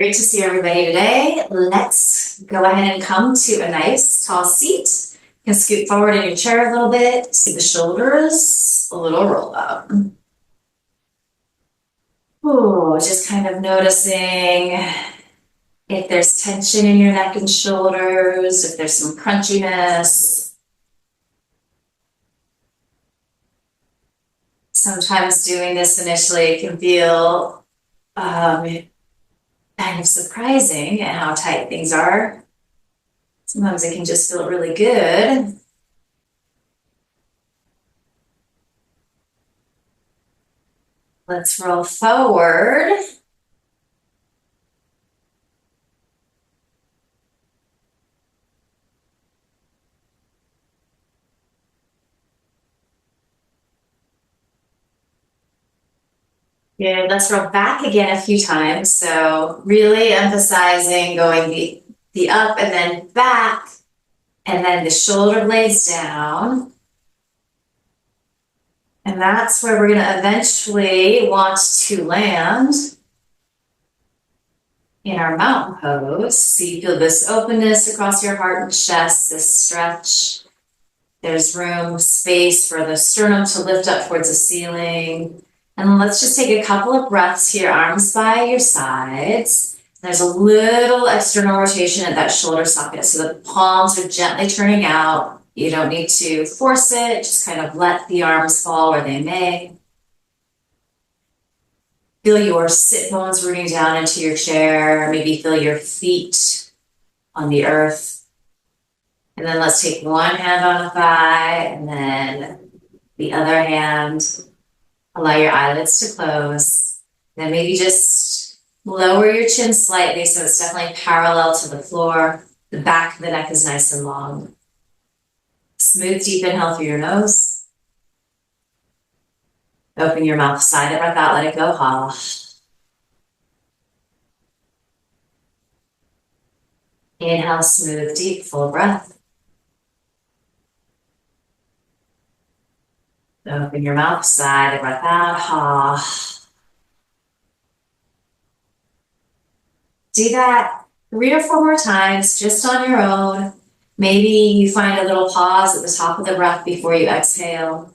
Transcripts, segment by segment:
Great to see everybody today. Let's go ahead and come to a nice tall seat. You can scoot forward in your chair a little bit, see the shoulders, a little roll up. Ooh, just kind of noticing if there's tension in your neck and shoulders, if there's some crunchiness. Sometimes doing this initially can feel kind of surprising at how tight things are. Sometimes it can just feel really good. Let's roll forward. Good. Let's roll back again a few times. So really emphasizing going the up and then back, and then the shoulder blades down. And that's where we're going to eventually want to land in our mountain pose. So you feel this openness across your heart and chest, this stretch. There's room, space for the sternum to lift up towards the ceiling. And let's just take a couple of breaths here, arms by your sides. There's a little external rotation at that shoulder socket, so the palms are gently turning out. You don't need to force it, just kind of let the arms fall where they may. Feel your sit bones rooting down into your chair. Maybe feel your feet on the earth. And then let's take one hand on a thigh and then the other hand. Allow your eyelids to close. Then maybe just lower your chin slightly so it's definitely parallel to the floor. The back of the neck is nice and long. Smooth, deep inhale through your nose. Open your mouth, sigh the breath out, let it go. Ha. Inhale, smooth, deep, full breath. Open your mouth, sigh the breath out. Ha. Do that 3 or 4 more times, just on your own. Maybe you find a little pause at the top of the breath before you exhale.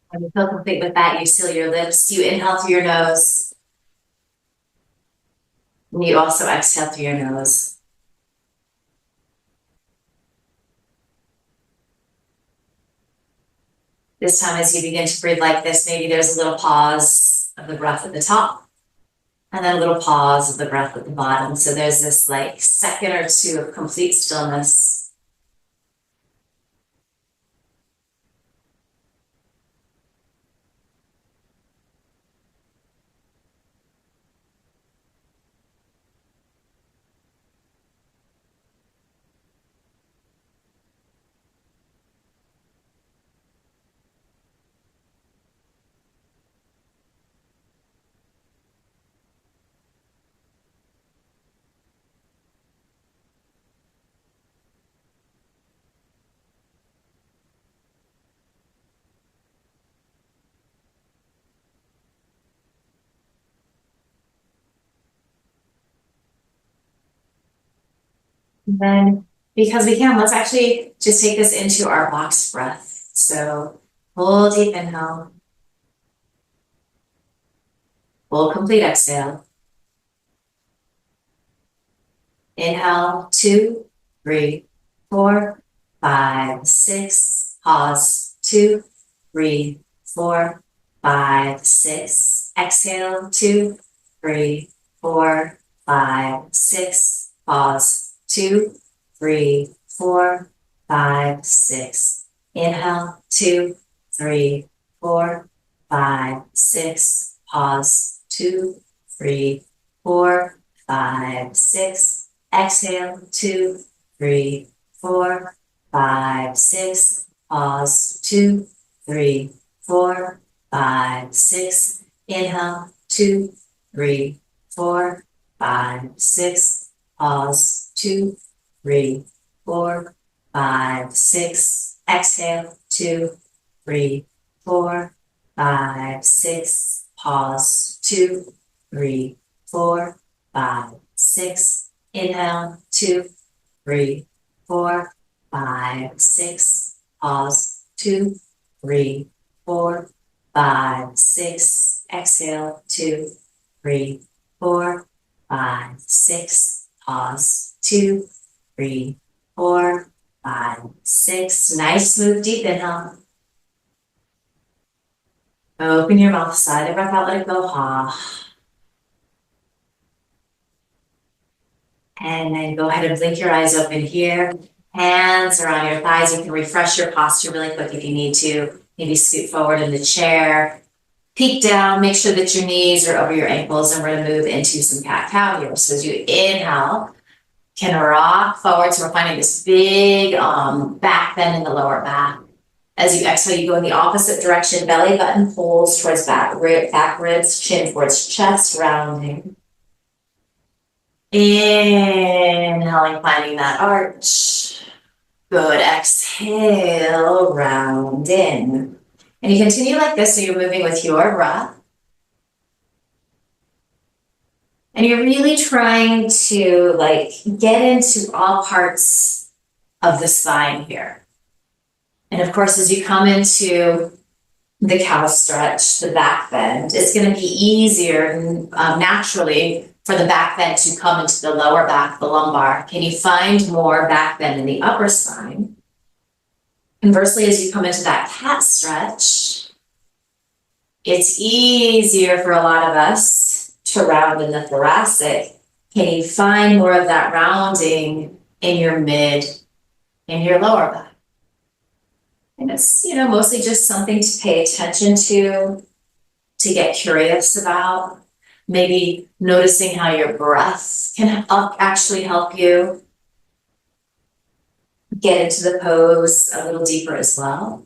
When you feel complete with that, you seal your lips. You inhale through your nose. And you also exhale through your nose. This time, as you begin to breathe like this, maybe there's a little pause of the breath at the top, and then a little pause of the breath at the bottom. So there's this like second or two of complete stillness. And then, because we can, let's actually just take this into our box breath. So full deep inhale. Full complete exhale. Inhale, 2, 3, 4, 5, 6. Pause, 2, 3, 4, 5, 6. Exhale, 2, 3, 4, 5, 6. Pause, 2, 3, 4, 5, 6. Inhale, 2, 3, 4, 5, 6. Pause, 2, 3, 4, 5, 6. Exhale, 2, 3, 4, 5, 6. Pause, 2, 3, 4, 5, 6. Inhale, 2, 3, 4, 5, 6. Pause, 2, 3, 4, 5, 6. Exhale, 2, 3, 4, 5, 6. Pause, 2, 3, 4, 5, 6. Inhale, 2, 3, 4, 5, 6. Pause, 2, 3, 4, 5, 6. Exhale, 2, 3, 4, 5, 6. Pause, 2, 3, 4, 5, 6. Nice, smooth, deep inhale. Open your mouth, sigh the breath out, let it go. And then go ahead and blink your eyes open here. Hands are on your thighs. You can refresh your posture really quick if you need to. Maybe scoot forward in the chair. Peek down, make sure that your knees are over your ankles, and we're going to move into some cat-cow here. So as you inhale, can rock forward. So we're finding this big back bend in the lower back. As you exhale, you go in the opposite direction. Belly button pulls towards back ribs, chin towards chest, rounding. Inhaling, finding that arch. Good. Exhale, round in. And you continue like this, so you're moving with your breath. And you're really trying to get into all parts of the spine here. And of course, as you come into the cow stretch, the back bend, it's going to be easier naturally for the back bend to come into the lower back, the lumbar. Can you find more back bend in the upper spine? Conversely, as you come into that cat stretch, it's easier for a lot of us to round in the thoracic. Can you find more of that rounding in your mid, in your lower back? And it's, mostly just something to pay attention to get curious about. Maybe noticing how your breath can actually help you get into the pose a little deeper as well.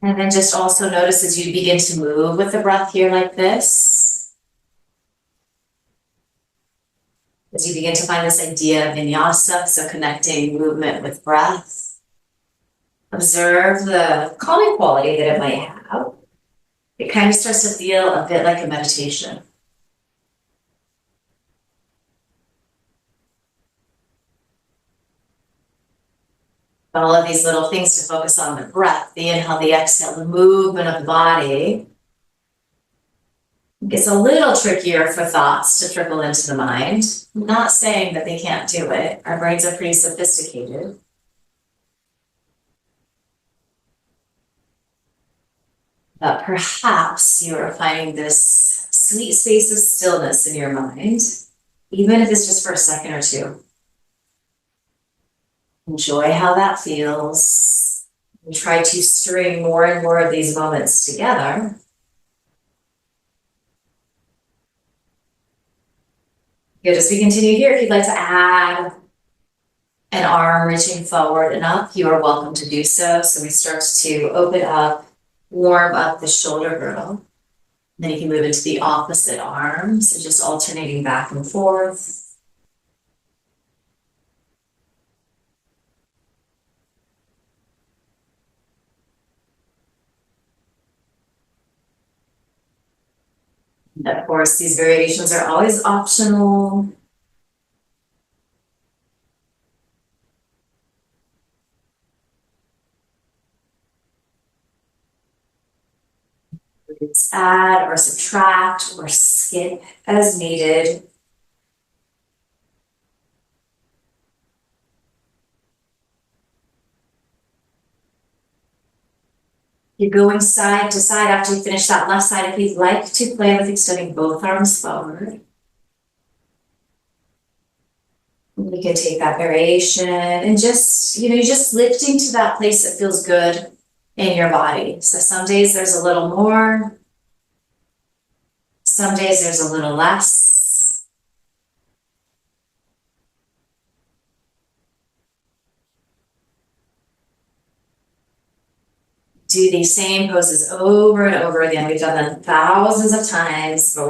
And then just also notice as you begin to move with the breath here like this. As you begin to find this idea of vinyasa, so connecting movement with breath. Observe the calming quality that it might have. It kind of starts to feel a bit like a meditation. All of these little things to focus on: the breath, the inhale, the exhale, the movement of the body. It gets a little trickier for thoughts to trickle into the mind. I'm not saying that they can't do it. Our brains are pretty sophisticated. But perhaps you are finding this sweet space of stillness in your mind, even if it's just for a second or two. Enjoy how that feels. And try to string more and more of these moments together. Good. As we continue here, if you'd like to add an arm reaching forward and up, you are welcome to do so. So we start to open up, warm up the shoulder girdle. Then you can move into the opposite arm, so just alternating back and forth. And of course, these variations are always optional. Add or subtract or skip as needed. You're going side to side after you finish that left side. If you'd like to play with extending both arms forward. You can take that variation and just, you're just lifting to that place that feels good in your body. So some days there's a little more, some days there's a little less. Do these same poses over and over again. We've done them thousands of times, but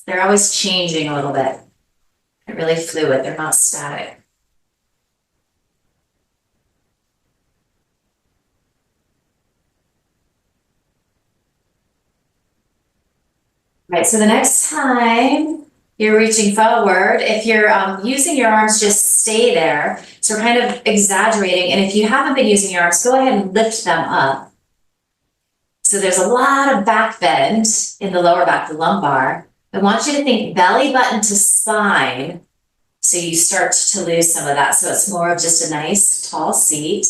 they're always changing a little bit. They're really fluid, they're not static. Right, so the next time you're reaching forward, if you're using your arms, just stay there. So we're kind of exaggerating. And if you haven't been using your arms, go ahead and lift them up. So there's a lot of back bend in the lower back, the lumbar. I want you to think belly button to spine. So you start to lose some of that. So it's more of just a nice tall seat.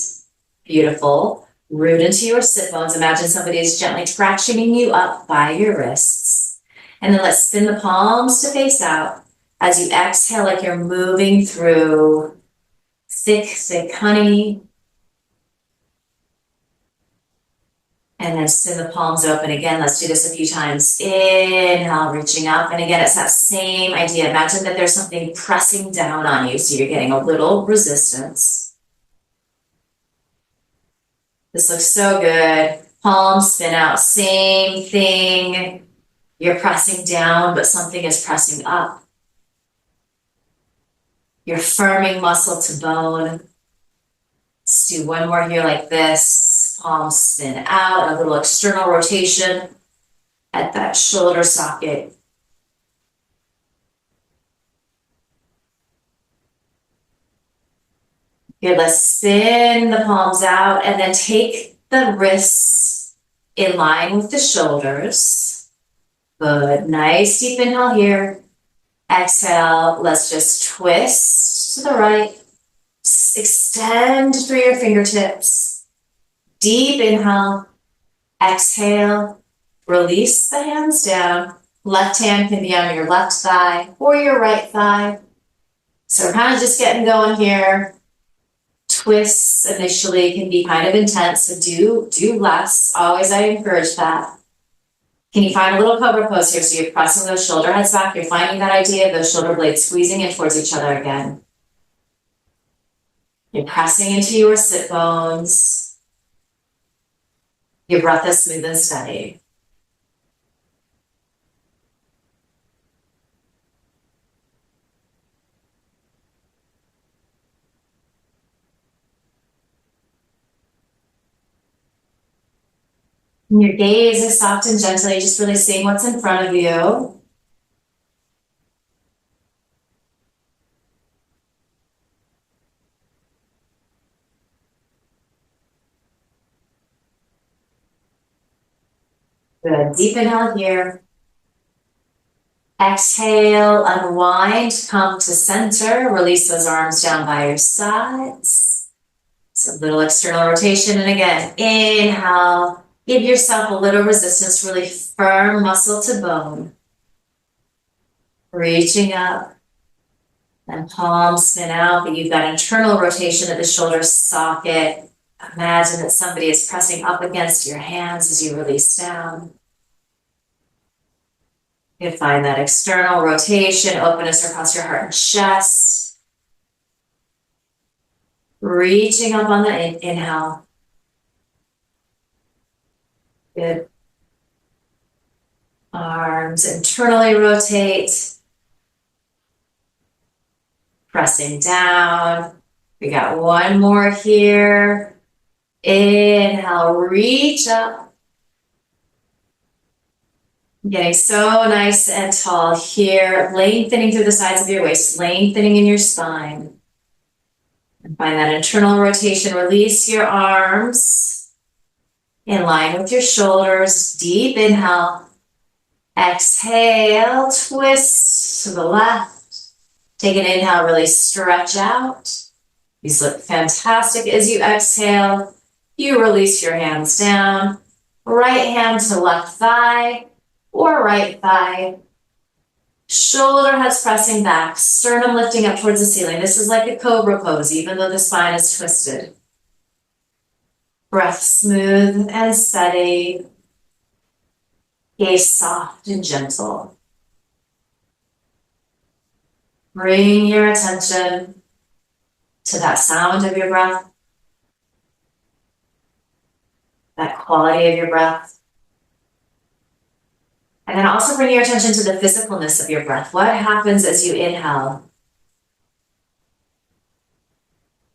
Beautiful. Root into your sit bones. Imagine somebody is gently tractioning you up by your wrists. And then let's spin the palms to face out as you exhale like you're moving through thick, thick honey. And then spin the palms open again. Let's do this a few times. Inhale, reaching up. And again, it's that same idea. Imagine that there's something pressing down on you, so you're getting a little resistance. This looks so good. Palms spin out, same thing. You're pressing down, but something is pressing up. You're firming muscle to bone. Let's do one more here like this. Palms spin out, a little external rotation at that shoulder socket. Good, let's spin the palms out and then take the wrists in line with the shoulders. Good, nice deep inhale here. Exhale, let's just twist to the right. Extend through your fingertips. Deep inhale. Exhale, release the hands down. Left hand can be on your left thigh or your right thigh. So we're kind of just getting going here. Twists initially can be kind of intense, so do less. Always I encourage that. Can you find a little cobra pose here? So you're pressing those shoulder heads back. You're finding that idea of those shoulder blades squeezing in towards each other again. You're pressing into your sit bones. Your breath is smooth and steady. And your gaze is soft and gentle. You're just really seeing what's in front of you. Good. Deep inhale here. Exhale, unwind, come to center. Release those arms down by your sides. So a little external rotation. And again, inhale. Give yourself a little resistance, really firm muscle to bone. Reaching up. And palms spin out, but you've got internal rotation at the shoulder socket. Imagine that somebody is pressing up against your hands as you release down. You find that external rotation, openness across your heart and chest. Reaching up on the inhale. Good. Arms internally rotate. Pressing down. We got one more here. Inhale, reach up. Getting so nice and tall here. Lengthening through the sides of your waist, lengthening in your spine. And find that internal rotation. Release your arms in line with your shoulders. Deep inhale. Exhale, twist to the left. Take an inhale, really stretch out. These look fantastic as you exhale. You release your hands down. Right hand to left thigh or right thigh. Shoulder heads pressing back, sternum lifting up towards the ceiling. This is like a cobra pose, even though the spine is twisted. Breath smooth and steady. Gaze soft and gentle. Bring your attention to that sound of your breath, that quality of your breath. And then also bring your attention to the physicalness of your breath. What happens as you inhale?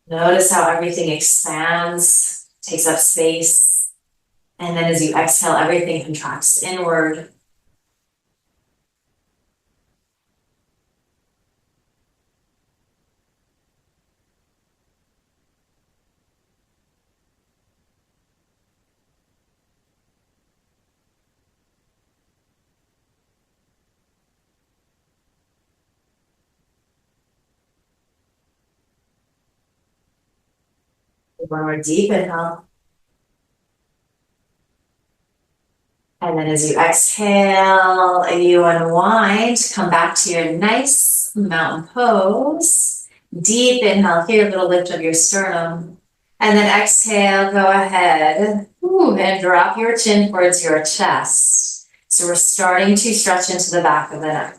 Notice how everything expands, takes up space. And then as you exhale, everything contracts inward. One more deep inhale. And then as you exhale, you unwind, come back to your nice mountain pose. Deep inhale here, little lift of your sternum. And then exhale, go ahead and drop your chin towards your chest. So we're starting to stretch into the back of the neck.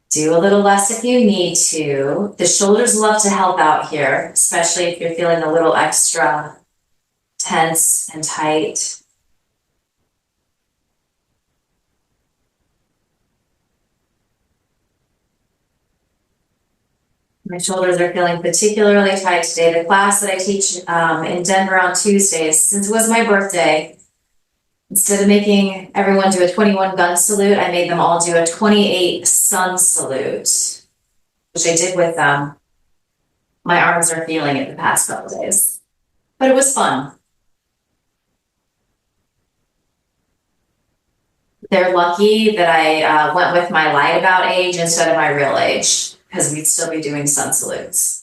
Do a little less if you need to. The shoulders love to help out here, especially if you're feeling a little extra tense and tight. My shoulders are feeling particularly tight today. The class that I teach in Denver on Tuesdays, since it was my birthday, instead of making everyone do a 21 gun salute, I made them all do a 28 sun salute, which I did with them. My arms are feeling it the past couple days, but it was fun. They're lucky that I went with my lied about age instead of my real age, because we'd still be doing sun salutes.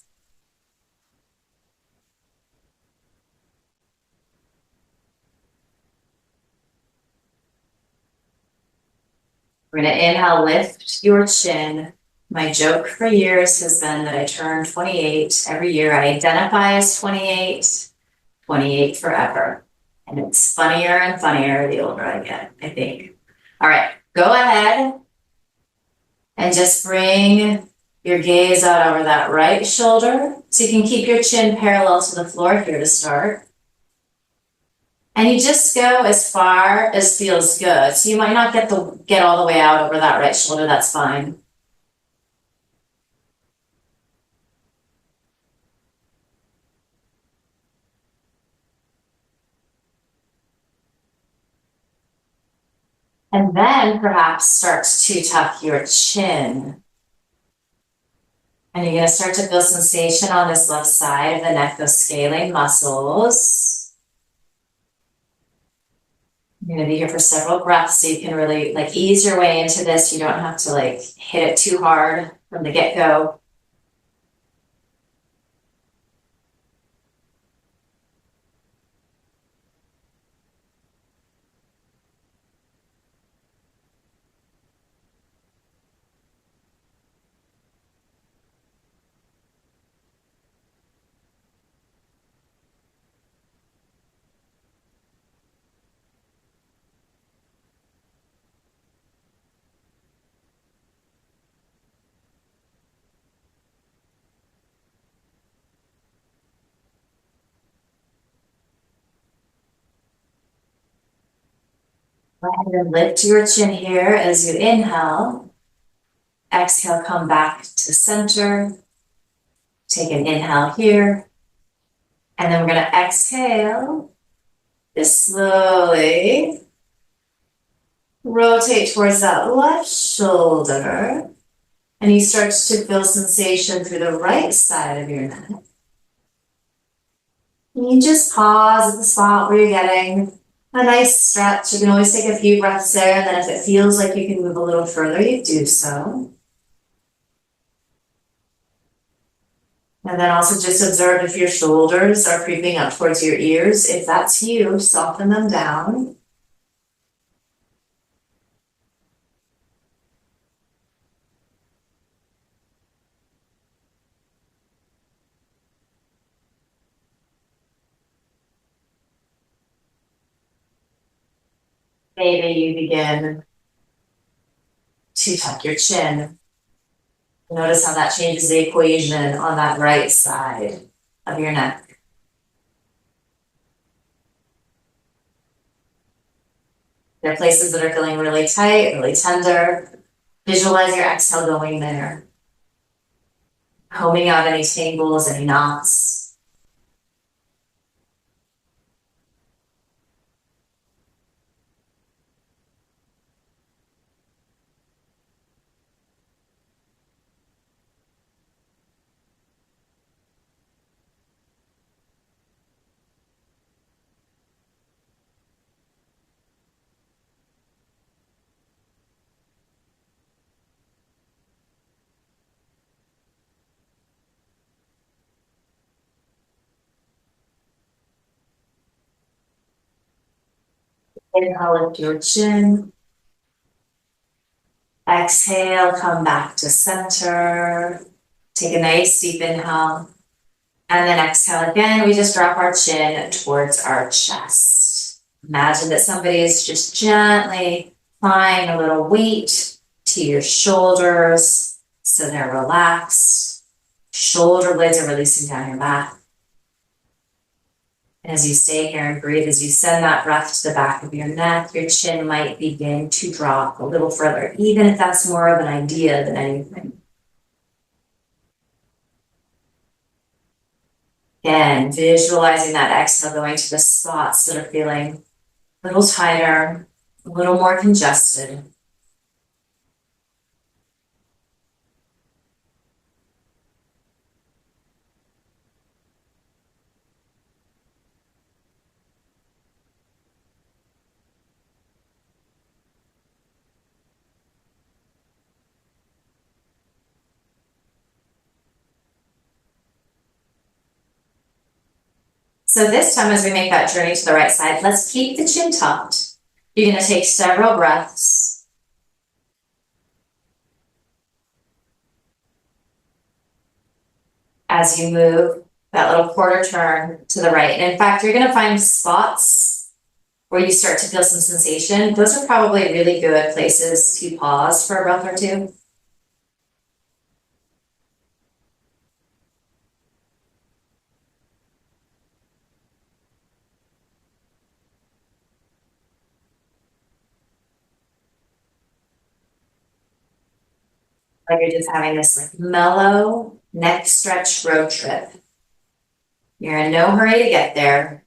We're going to inhale, lift your chin. My joke for years has been that I turn 28 every year. I identify as 28, 28 forever. And it's funnier and funnier the older I get, I think. All right, go ahead and just bring your gaze out over that right shoulder. So you can keep your chin parallel to the floor here to start. And you just go as far as feels good. So you might not get all the way out over that right shoulder, that's fine. And then perhaps start to tuck your chin. And you're going to start to feel sensation on this left side of the neck, those scaling muscles. You're going to be here for several breaths so you can really ease your way into this. You don't have to hit it too hard from the get-go. Go ahead and lift your chin here as you inhale. Exhale, come back to center. Take an inhale here. And then we're going to exhale. Just slowly rotate towards that left shoulder. And you start to feel sensation through the right side of your neck. And you just pause at the spot where you're getting a nice stretch. You can always take a few breaths there, and then if it feels like you can move a little further, you do so. And then also just observe if your shoulders are creeping up towards your ears. If that's you, soften them down. Maybe you begin to tuck your chin. Notice how that changes the equation on that right side of your neck. There are places that are feeling really tight, really tender. Visualize your exhale going there. Combing out any tangles, any knots. Inhale, lift your chin. Exhale, come back to center. Take a nice deep inhale. And then exhale again, we just drop our chin towards our chest. Imagine that somebody is just gently applying a little weight to your shoulders so they're relaxed. Shoulder blades are releasing down your back. And as you stay here and breathe, as you send that breath to the back of your neck, your chin might begin to drop a little further, even if that's more of an idea than anything. Again, visualizing that exhale going to the spots that are feeling a little tighter, a little more congested. So this time, as we make that journey to the right side, let's keep the chin tucked. You're going to take several breaths. As you move that little quarter turn to the right. And in fact, you're going to find spots where you start to feel some sensation. Those are probably really good places to pause for a breath or two. Like you're just having this like mellow neck stretch road trip. You're in no hurry to get there.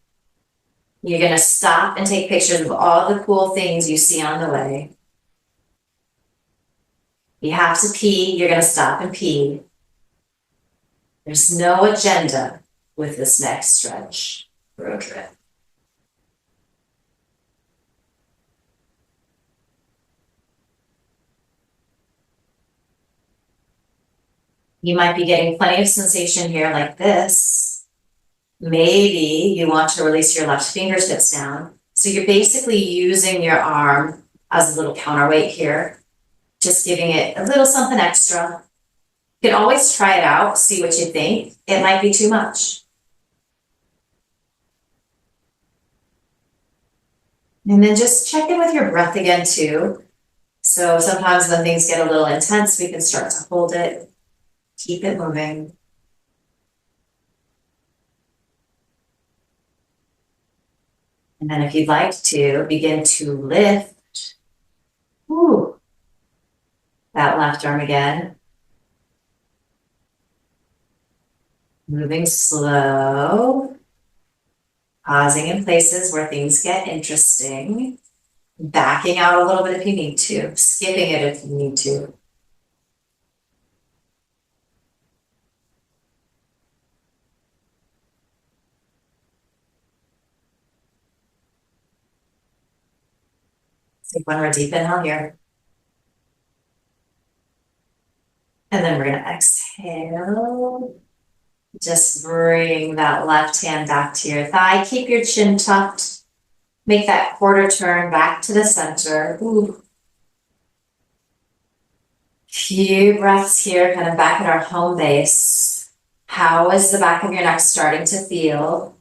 You're going to stop and take pictures of all the cool things you see on the way. You have to pee, you're going to stop and pee. There's no agenda with this next stretch road trip. You might be getting plenty of sensation here like this. Maybe you want to release your left fingertips down. So you're basically using your arm as a little counterweight here, just giving it a little something extra. You can always try it out, see what you think. It might be too much. And then just check in with your breath again too. So sometimes when things get a little intense, we can start to hold it, keep it moving. And then if you'd like to, begin to lift. Ooh. That left arm again. Moving slow. Pausing in places where things get interesting. Backing out a little bit if you need to. Skipping it if you need to. Take one more deep inhale here. And then we're going to exhale. Just bring that left hand back to your thigh. Keep your chin tucked. Make that quarter turn back to the center. Ooh. Few breaths here, kind of back at our home base. How is the back of your neck starting to feel?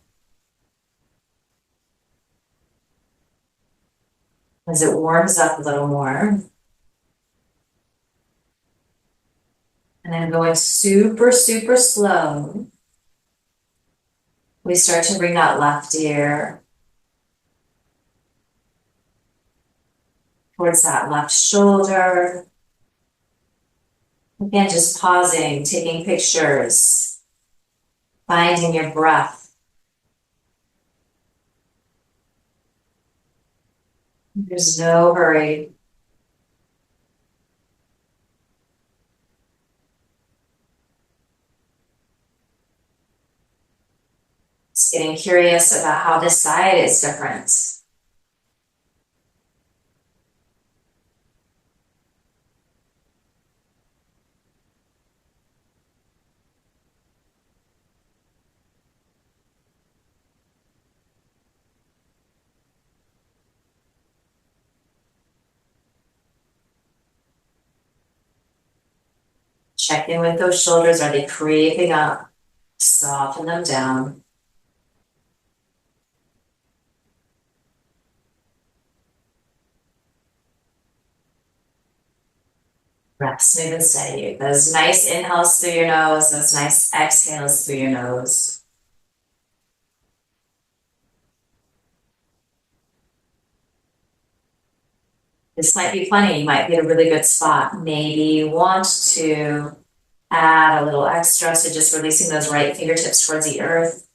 as it warms up a little more. And then going super, super slow, we start to bring that left ear towards that left shoulder. Again, just pausing, taking pictures, finding your breath. There's no hurry. Just getting curious about how this side is different. Check in with those shoulders. Are they creeping up? Soften them down. Breath smooth and steady. Those nice inhales through your nose, those nice exhales through your nose. This might be funny. You might be at a really good spot. Maybe you want to add a little extra, so just releasing those right fingertips towards the earth.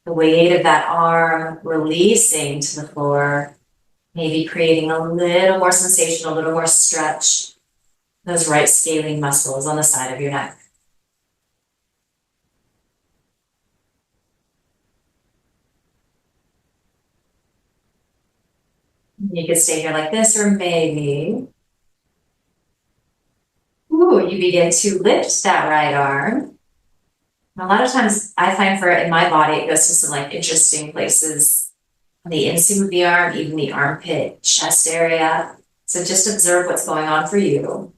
The weight of that arm releasing to the floor, maybe creating a little more sensation, a little more stretch. Those right scalene muscles on the side of your neck. You could stay here like this, or maybe, you begin to lift that right arm. And a lot of times I find in my body, it goes to some like interesting places on the inseam of the arm, even the armpit, chest area. So just observe what's going on for you.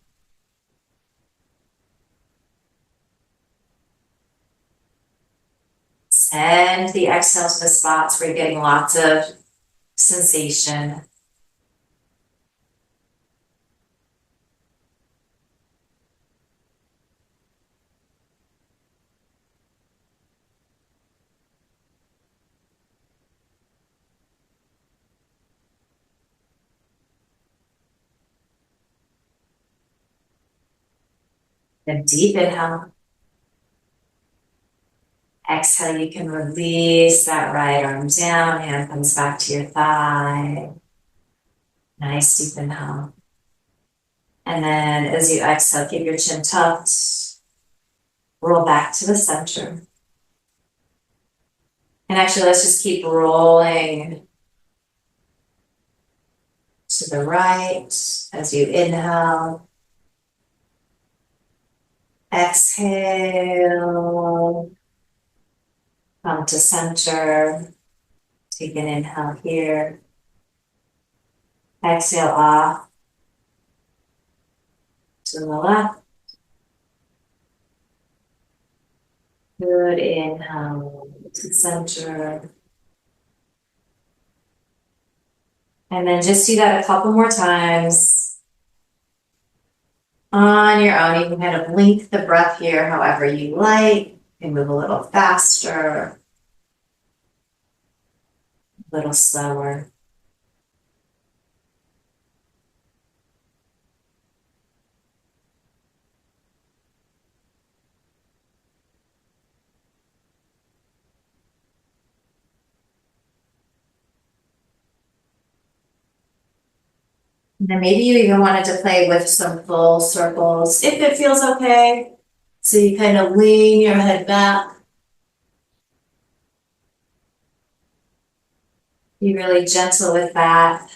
Send the exhale to the spots where you're getting lots of sensation. A deep inhale. Exhale, you can release that right arm down, hand comes back to your thigh. Nice deep inhale. And then as you exhale, keep your chin tucked. Roll back to the center. And actually, let's just keep rolling to the right as you inhale. Exhale. Come to center. Take an inhale here. Exhale off to the left. Good inhale to center. And then just do that a couple more times. On your own, you can kind of link the breath here however you like. You can move a little faster, a little slower. And then maybe you even wanted to play with some full circles, if it feels okay. So you kind of lean your head back. Be really gentle with that.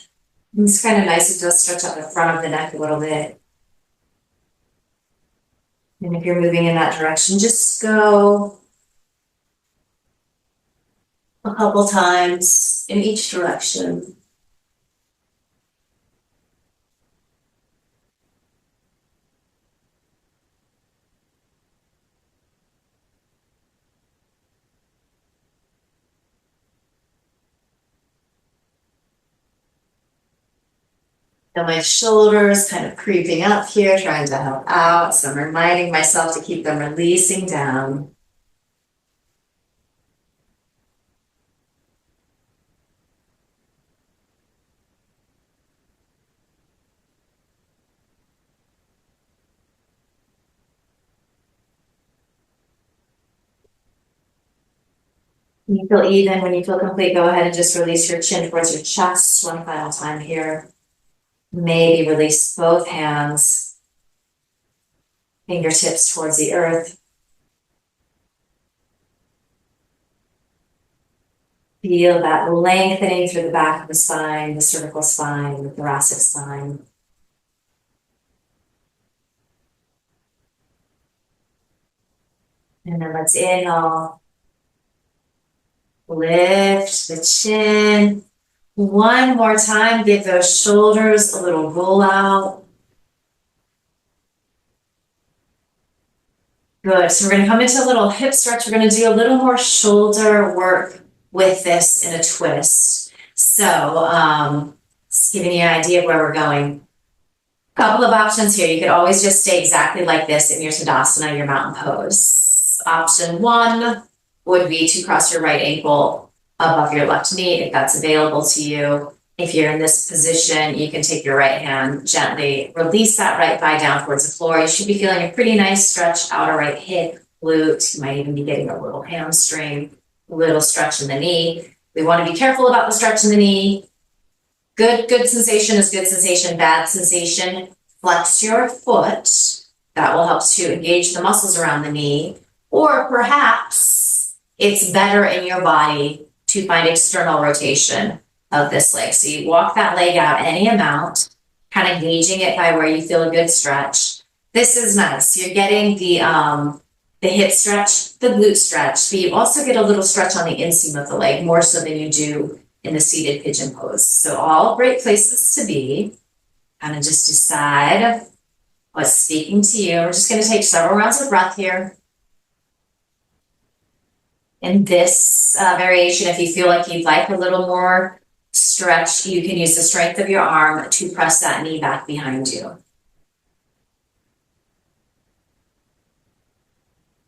And it's kind of nice, it does stretch out the front of the neck a little bit. And if you're moving in that direction, just go a couple times in each direction. Feel my shoulders kind of creeping up here, trying to help out. So I'm reminding myself to keep them releasing down. When you feel even, when you feel complete, go ahead and just release your chin towards your chest one final time here. Maybe release both hands, fingertips towards the earth. Feel that lengthening through the back of the spine, the cervical spine, the thoracic spine. And then let's inhale. Lift the chin. One more time, give those shoulders a little roll out. Good, so we're gonna come into a little hip stretch. We're gonna do a little more shoulder work with this in a twist. So, just giving you an idea of where we're going. Couple of options here. You could always just stay exactly like this in your Tadasana, your mountain pose. Option one would be to cross your right ankle above your left knee if that's available to you. If you're in this position, you can take your right hand, gently release that right thigh down towards the floor. You should be feeling a pretty nice stretch, outer right hip, glute. You might even be getting a little hamstring, a little stretch in the knee. We want to be careful about the stretch in the knee. Good sensation is good sensation, bad sensation. Flex your foot. That will help to engage the muscles around the knee. Or perhaps it's better in your body to find external rotation of this leg. So you walk that leg out any amount, kind of gauging it by where you feel a good stretch. This is nice. You're getting the hip stretch, the glute stretch, but you also get a little stretch on the inseam of the leg, more so than you do in the seated pigeon pose. So all great places to be. Kind of just decide what's speaking to you. We're just going to take several rounds of breath here. In this variation, if you feel like you'd like a little more stretch, you can use the strength of your arm to press that knee back behind you.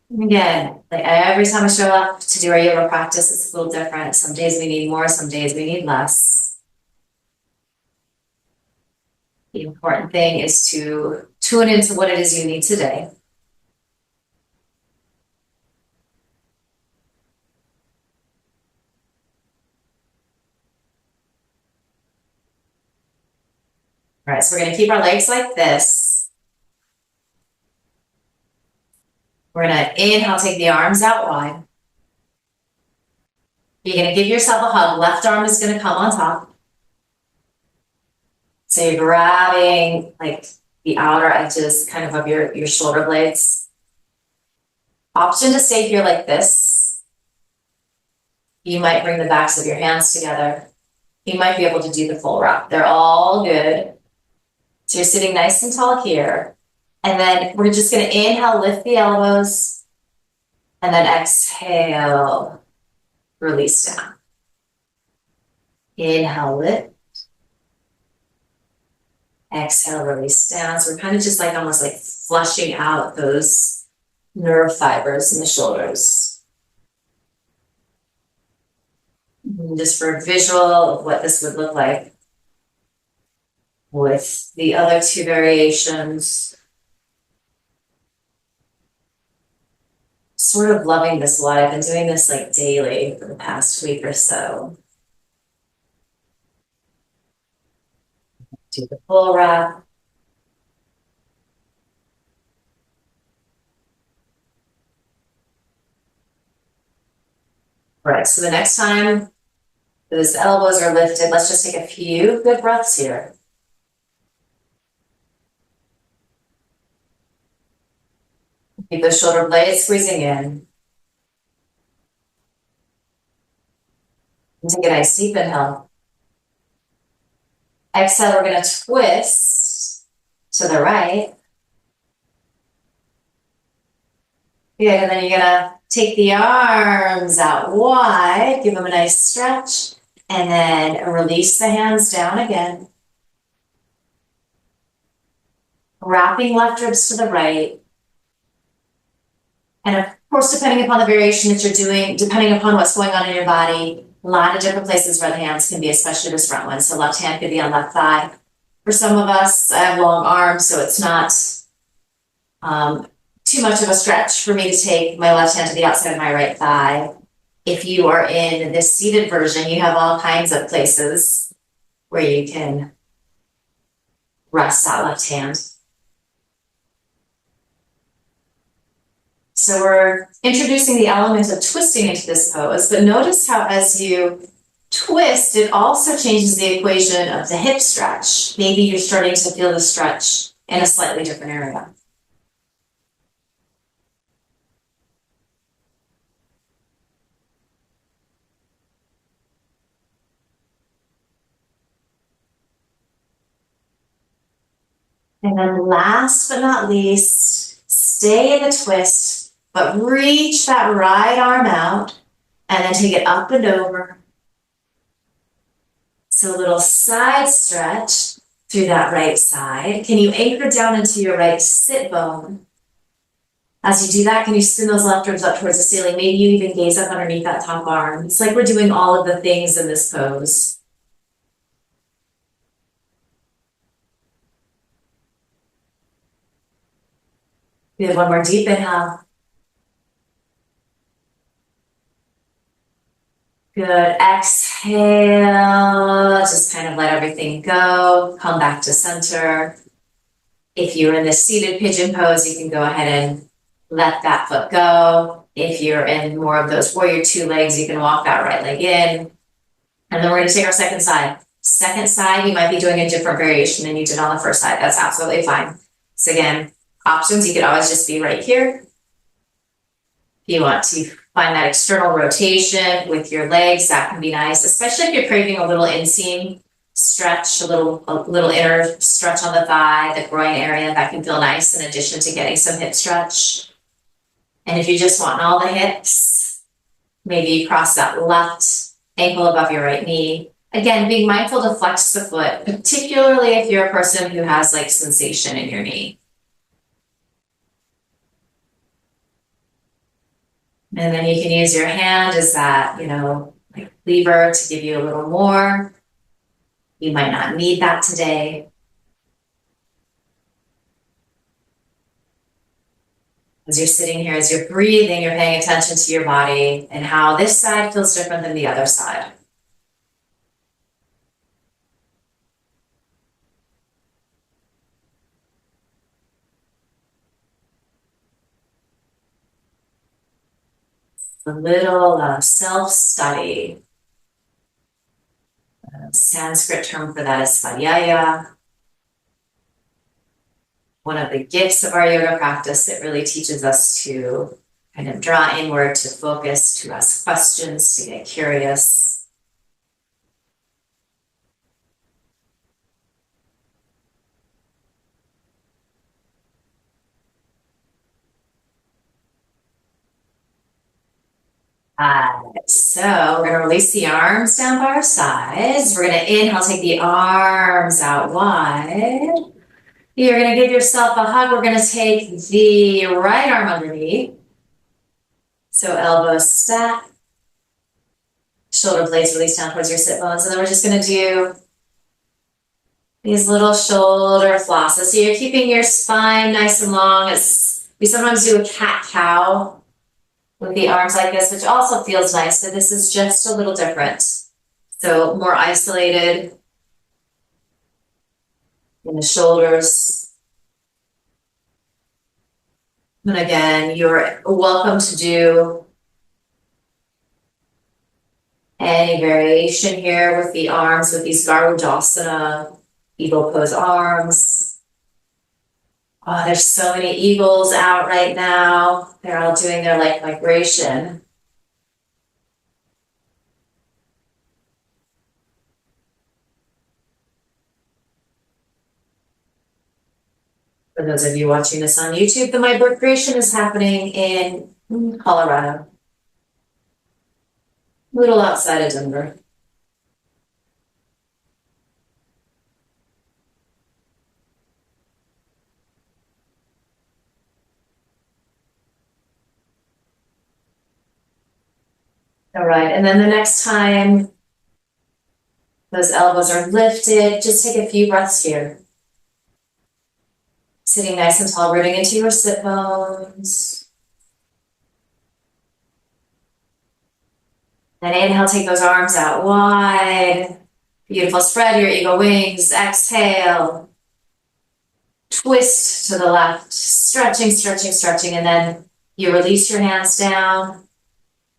And again, like every time I show up to do our yoga practice, it's a little different. Some days we need more, some days we need less. The important thing is to tune into what it is you need today. All right, so we're going to keep our legs like this. We're going to inhale, take the arms out wide. You're going to give yourself a hug. Left arm is going to come on top. So you're grabbing like the outer edges kind of your shoulder blades. Option to stay here like this. You might bring the backs of your hands together. You might be able to do the full wrap. They're all good. So you're sitting nice and tall here. And then we're just going to inhale, lift the elbows. And then exhale, release down. Inhale, lift. Exhale, release down. So we're kind of just like almost like flushing out those nerve fibers in the shoulders. And just for a visual of what this would look like with the other two variations. Sort of loving this a lot. I've been doing this like daily for the past week or so. Do the full wrap. All right, so the next time those elbows are lifted, let's just take a few good breaths here. Keep those shoulder blades squeezing in. And take a nice deep inhale. Exhale, we're going to twist to the right. Good, and then you're going to take the arms out wide, give them a nice stretch, and then release the hands down again. Wrapping left ribs to the right. And of course, depending upon the variation that you're doing, depending upon what's going on in your body, a lot of different places where the hands can be, especially this front one. So left hand could be on left thigh. For some of us, I have long arms, so it's not too much of a stretch for me to take my left hand to the outside of my right thigh. If you are in this seated version, you have all kinds of places where you can rest that left hand. So we're introducing the element of twisting into this pose, but notice how as you twist, it also changes the equation of the hip stretch. Maybe you're starting to feel the stretch in a slightly different area. And then last but not least, stay in the twist, but reach that right arm out and then take it up and over. So a little side stretch through that right side. Can you anchor down into your right sit bone? As you do that, can you spin those left ribs up towards the ceiling? Maybe you even gaze up underneath that top arm. It's like we're doing all of the things in this pose. Good, one more deep inhale. Good, exhale, just kind of let everything go, come back to center. If you're in the seated pigeon pose, you can go ahead and let that foot go. If you're in more of those warrior two legs, you can walk that right leg in. And then we're gonna take our second side. Second side, you might be doing a different variation than you did on the first side. That's absolutely fine. So again, options, you could always just be right here. If you want to find that external rotation with your legs, that can be nice, especially if you're craving a little inseam stretch, a little inner stretch on the thigh, the groin area, that can feel nice in addition to getting some hip stretch. And if you just want all the hips, maybe you cross that left ankle above your right knee. Again, being mindful to flex the foot, particularly if you're a person who has like sensation in your knee. And then you can use your hand as that, like lever to give you a little more. You might not need that today. As you're sitting here, as you're breathing, you're paying attention to your body and how this side feels different than the other side. A little self-study. Sanskrit term for that is svadhyaya. One of the gifts of our yoga practice that really teaches us to kind of draw inward, to focus, to ask questions, to get curious. So we're going to release the arms down by our sides. We're going to inhale, take the arms out wide. You're going to give yourself a hug. We're going to take the right arm underneath. So elbows stack. Shoulder blades release down towards your sit bones. And then we're just going to do these little shoulder flosses. So you're keeping your spine nice and long. We sometimes do a cat-cow with the arms like this, which also feels nice, but this is just a little different. So more isolated in the shoulders. And again, you're welcome to do any variation here with the arms, with these Garudasana, eagle pose arms. Oh, there's so many eagles out right now. They're all doing their like migration. For those of you watching this on YouTube, the migration is happening in Colorado, a little outside of Denver. All right, and then the next time those elbows are lifted, just take a few breaths here. Sitting nice and tall, rooting into your sit bones. Then inhale, take those arms out wide. Beautiful, spread your eagle wings. Exhale. Twist to the left, stretching, stretching, stretching, and then you release your hands down.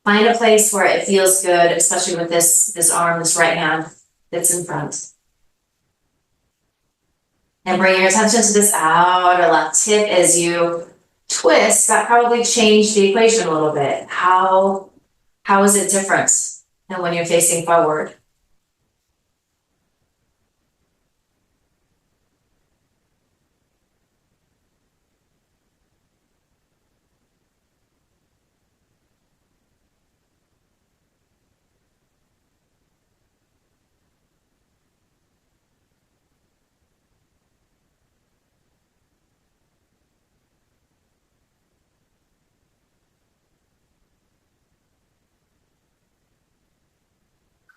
Find a place where it feels good, especially with this arm, this right hand that's in front. And bring your attention to this outer left hip as you twist. That probably changed the equation a little bit. How is it different than when you're facing forward?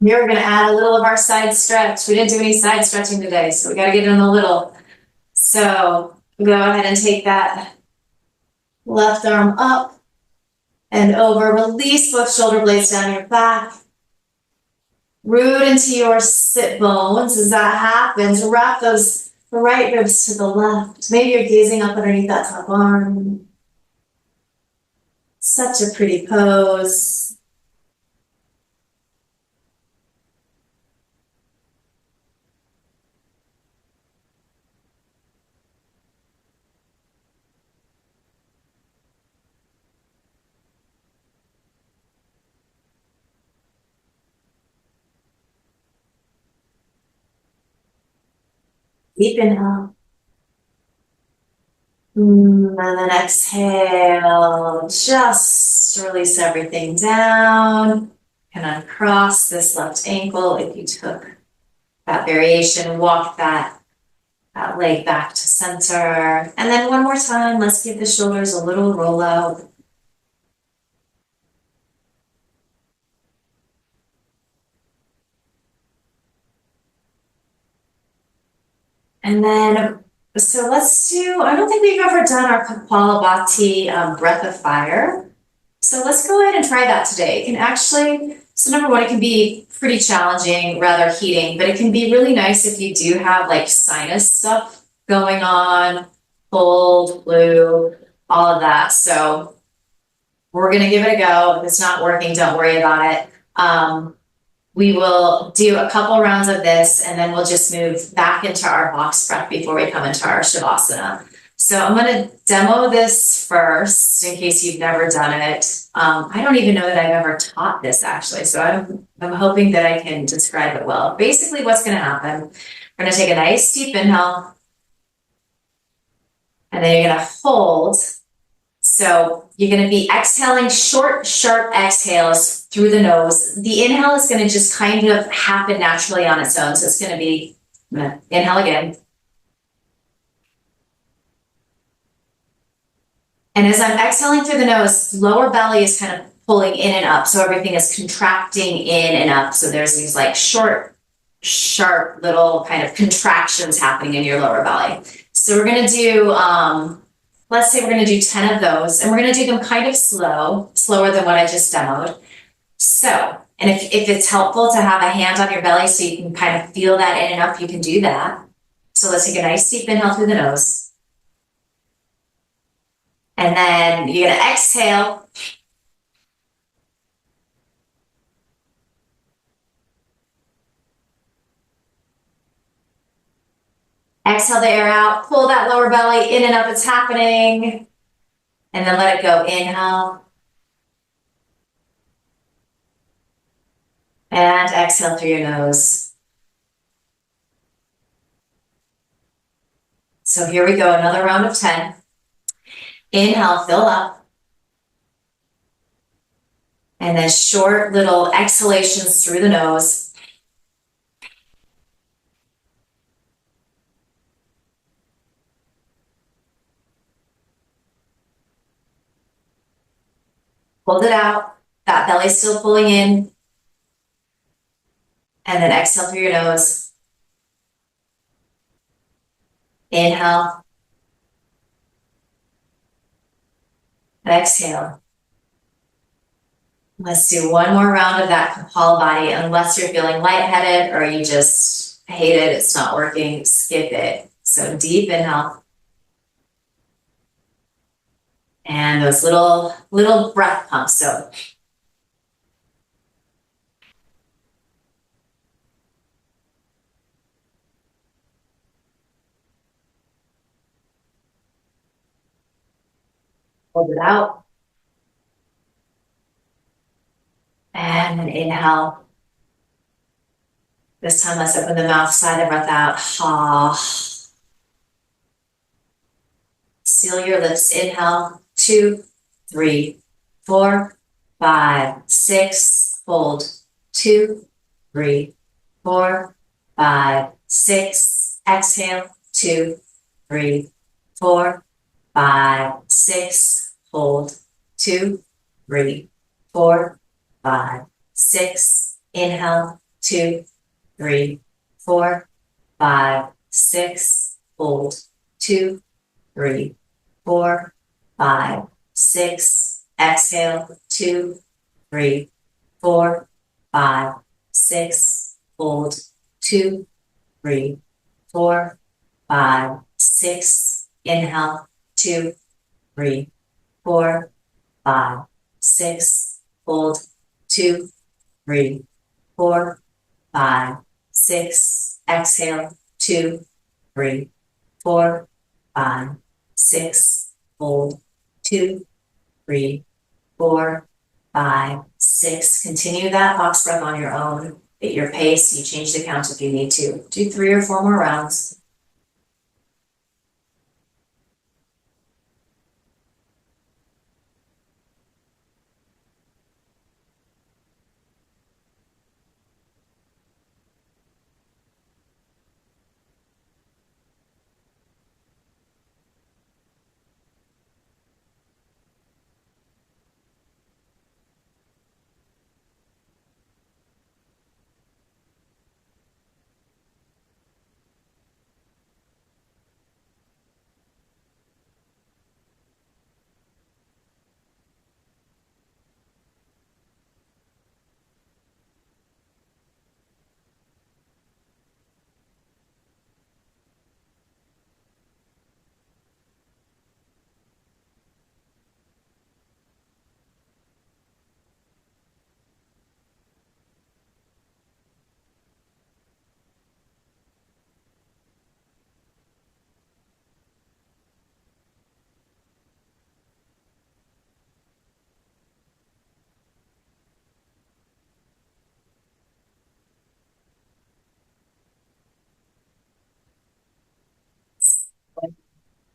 Here we're going to add a little of our side stretch. We didn't do any side stretching today, so we got to get in a little. So go ahead and take that left arm up and over. Release both shoulder blades down your back. Root into your sit bones. As that happens, wrap those right ribs to the left. Maybe you're gazing up underneath that top arm. Such a pretty pose. Deep inhale. And then exhale. Just release everything down. And uncross this left ankle if you took that variation. Walk that leg back to center. And then one more time, let's give the shoulders a little roll out. And then, so let's do, I don't think we've ever done our kapalabhati breath of fire. So let's go ahead and try that today. It can actually, so number one, it can be pretty challenging, rather heating, but it can be really nice if you do have like sinus stuff going on, cold, flu, all of that. So we're going to give it a go. If it's not working, don't worry about it. We will do a couple rounds of this and then we'll just move back into our box breath before we come into our Shavasana. So I'm going to demo this first in case you've never done it. I don't even know that I've ever taught this actually, so I'm hoping that I can describe it well. Basically what's going to happen, we're going to take a nice deep inhale and then you're going to hold. So you're going to be exhaling short, sharp exhales through the nose. The inhale is going to just kind of happen naturally on its own. So it's going to be, I'm going to inhale again. And as I'm exhaling through the nose, lower belly is kind of pulling in and up. So everything is contracting in and up. So there's these like short, sharp little kind of contractions happening in your lower belly. So we're going to do, let's say we're going to do 10 of those, and we're going to do them kind of slower than what I just demoed. So, and if it's helpful to have a hand on your belly so you can kind of feel that in and up, you can do that. So let's take a nice deep inhale through the nose. And then you're going to exhale. Exhale the air out, pull that lower belly in and up, it's happening. And then let it go, inhale. And exhale through your nose. So here we go, another round of 10. Inhale, fill up. And then short little exhalations through the nose. Hold it out. that belly still pulling in. And then exhale through your nose. Inhale. Exhale. Let's do one more round of that kapalabhati, unless you're feeling lightheaded or you just hate it, it's not working, skip it. So deep inhale. And those little breath pumps. So hold it out. And then inhale. This time, let's open the mouth, sigh the breath out. Ha. Seal your lips. Inhale. 2, 3, 4, 5, 6. Hold. 2, 3, 4, 5, 6. Exhale. 2, 3, 4, 5, 6. Hold. 2, 3, 4, 5, 6. Inhale. 2, 3, 4, 5, 6. Hold. 2, 3, 4, 5, 6. Exhale. 2, 3, 4, 5, 6. Hold. 2, 3, 4, 5, 6. Inhale. 2, 3, 4, 5, 6. Hold. 2, 3, 4, 5, 6. Exhale. 2, 3, 4, 5, 6. Hold. 2, 3, 4, 5, 6. Continue that box breath on your own at your pace. You change the count if you need to. Do 3 or 4 more rounds.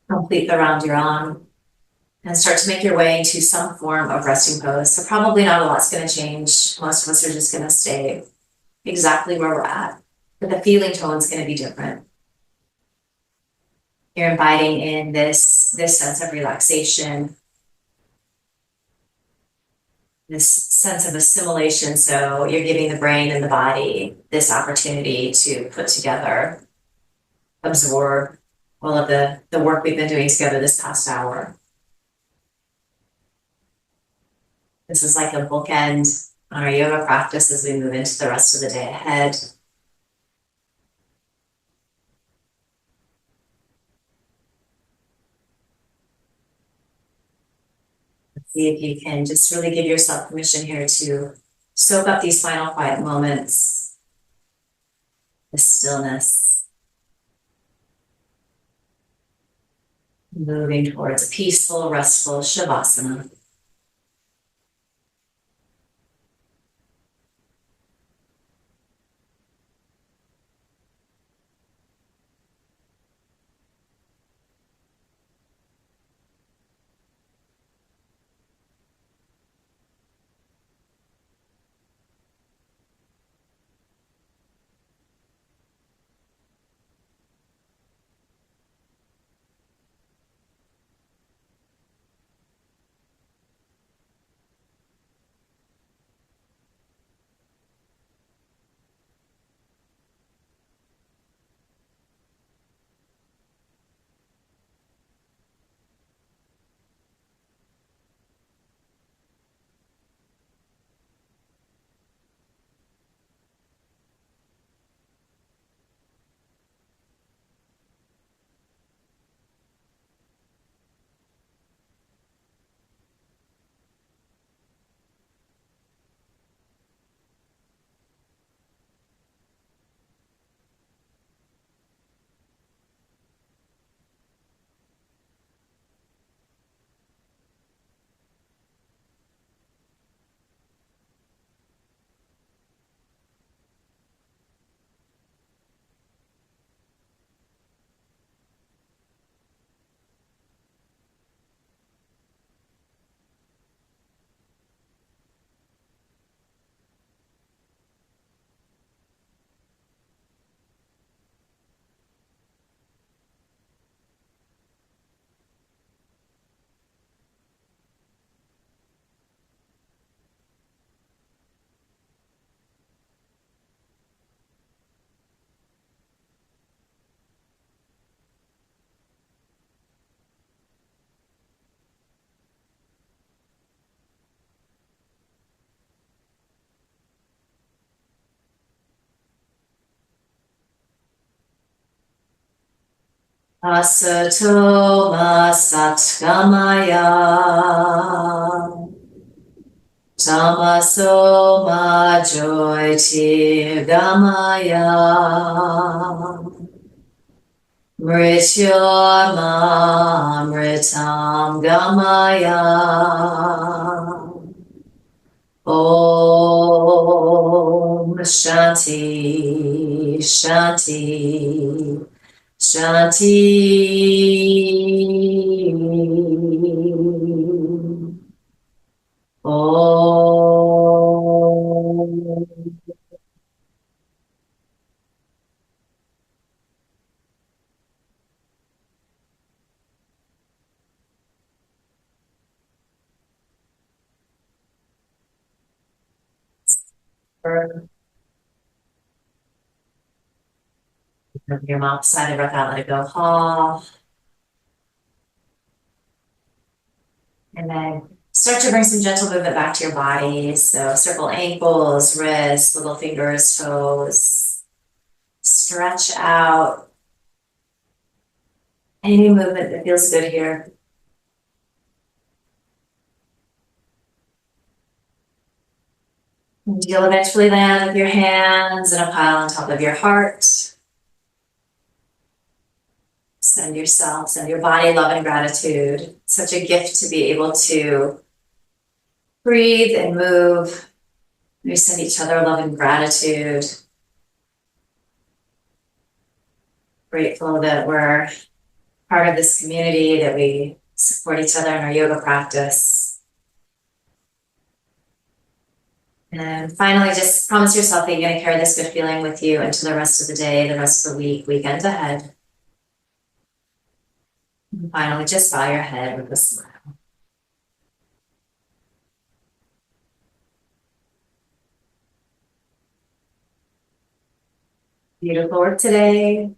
Complete the round you're on and start to make your way into some form of resting pose. So probably not a lot's going to change. Most of us are just going to stay exactly where we're at, but the feeling tone is going to be different. You're inviting in this sense of relaxation, this sense of assimilation. So you're giving the brain and the body this opportunity to put together, absorb all of the work we've been doing together this past hour. This is like a bookend on our yoga practice as we move into the rest of the day ahead. See if you can just really give yourself permission here to soak up these final quiet moments, the stillness, moving towards a peaceful, restful shavasana. Asato ma satgamaya. Tamaso ma joy tirgamaya. Mrityurmamritam gamaya. Om Shanti Shanti Shanti. Om. Your mouth side of breath out, let it go. Ha. And then start to bring some gentle movement back to your body. So circle ankles, wrists, little fingers, toes. Stretch out. Any movement that feels good here. And you'll eventually land with your hands in a pile on top of your heart. Send yourself, send your body love and gratitude. Such a gift to be able to breathe and move. We send each other love and gratitude. Grateful that we're part of this community, that we support each other in our yoga practice. And finally, just promise yourself that you're going to carry this good feeling with you into the rest of the day, the rest of the week, weekend ahead. And finally, just bow your head with a smile. Beautiful work today.